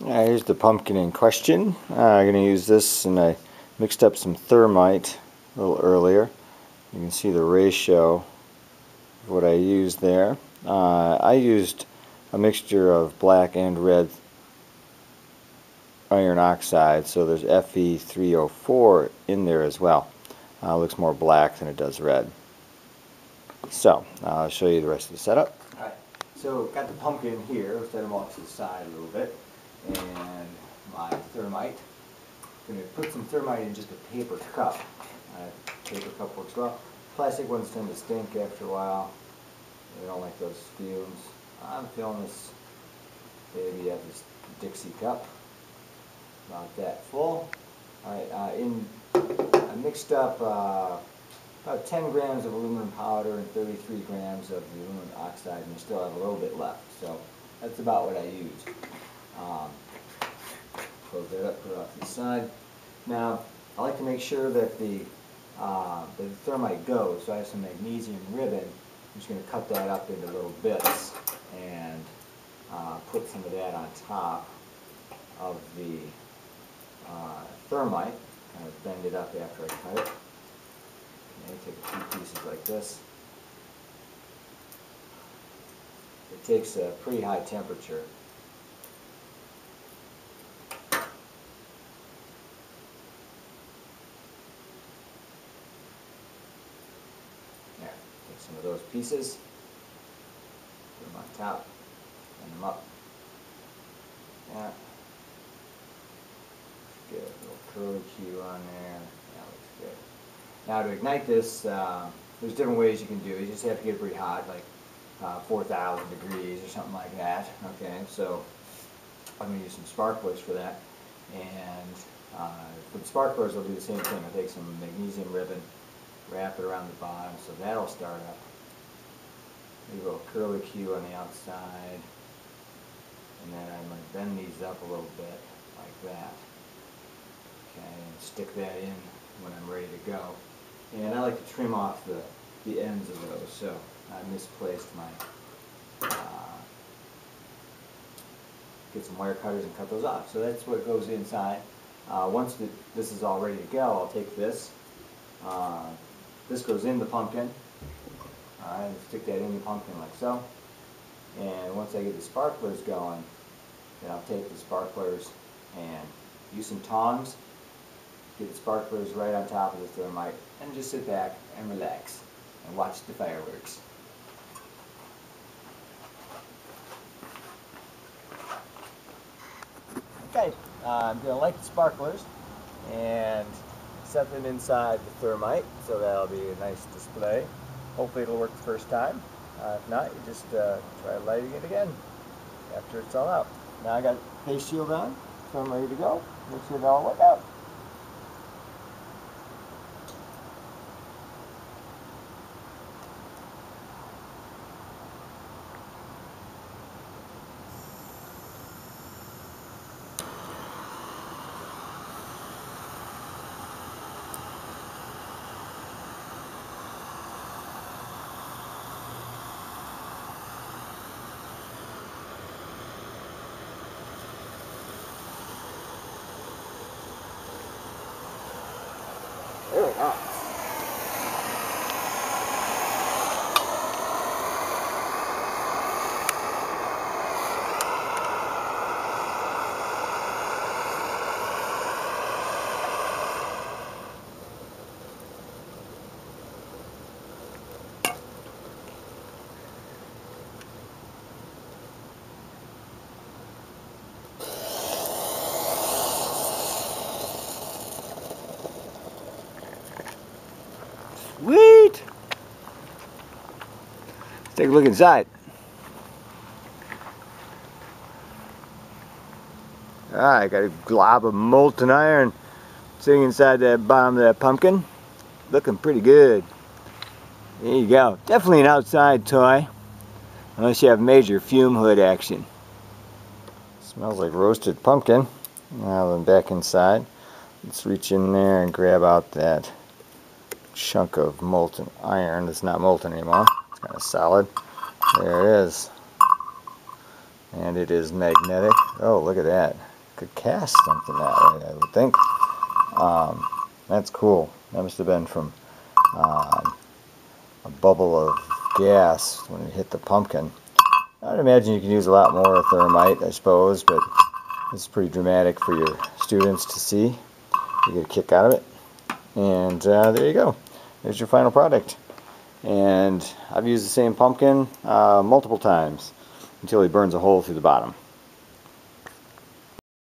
Here's the pumpkin in question. I'm going to use this, and I mixed up some thermite a little earlier. You can see the ratio of what I used there. I used a mixture of black and red iron oxide, so there's Fe3O4 in there as well. Looks more black than it does red. So, I'll show you the rest of the setup. Alright, so got the pumpkin here. Let's set them off to the side a little bit. And my thermite. I'm going to put some thermite in just a paper cup. Paper cup works well. Plastic ones tend to stink after a while. I don't like those fumes. I'm filling this baby at this Dixie cup. About that full. Alright, I mixed up about 10 grams of aluminum powder and 33 grams of the aluminum oxide, and I still have a little bit left. So that's about what I used. Close that up, put it off to the side. Now, I like to make sure that the thermite goes, so I have some magnesium ribbon. I'm just going to cut that up into little bits and put some of that on top of the thermite. Kind of bend it up after I cut it. Okay, take a few pieces like this. It takes a pretty high temperature. There, take some of those pieces, put them on top, bend them up. Yeah. Good, a little curly Q on there. That looks good. Now to ignite this, there's different ways you can do it. You just have to get it pretty hot, like 4,000 degrees or something like that. Okay, so I'm going to use some sparklers for that. And for the sparklers, I'll do the same thing. I'll take some magnesium ribbon, wrap it around the bottom, so that'll start up. Maybe a little curly Q on the outside. And then I'm going to bend these up a little bit, like that. Okay, and stick that in when I'm ready to go. And I like to trim off the ends of those, so I misplaced my, get some wire cutters and cut those off. So that's what goes inside. Once this is all ready to go, I'll take this. This goes in the pumpkin. Alright, stick that in the pumpkin like so. And once I get the sparklers going, then I'll take the sparklers and use some tongs. Get the sparklers right on top of the thermite, and just sit back and relax and watch the fireworks. Okay, I'm going to light the sparklers and set them inside the thermite, so that'll be a nice display. Hopefully it'll work the first time. If not, you just try lighting it again after it's all out. Now I got face shield on, so I'm ready to go. Make sure it all work out. Very nice. Sweet! Let's take a look inside. Alright, got a glob of molten iron sitting inside that bottom of that pumpkin. Looking pretty good. There you go. Definitely an outside toy, unless you have major fume hood action. Smells like roasted pumpkin. Now then, back inside. Let's reach in there and grab out that chunk of molten iron that's not molten anymore. It's kind of solid. There it is. And it is magnetic. Oh, look at that. could cast something that way, I would think. That's cool. That must have been from a bubble of gas when it hit the pumpkin. I'd imagine you can use a lot more thermite, I suppose, but it's pretty dramatic for your students to see. You get a kick out of it. And there you go. There's your final product. And I've used the same pumpkin multiple times until he burns a hole through the bottom.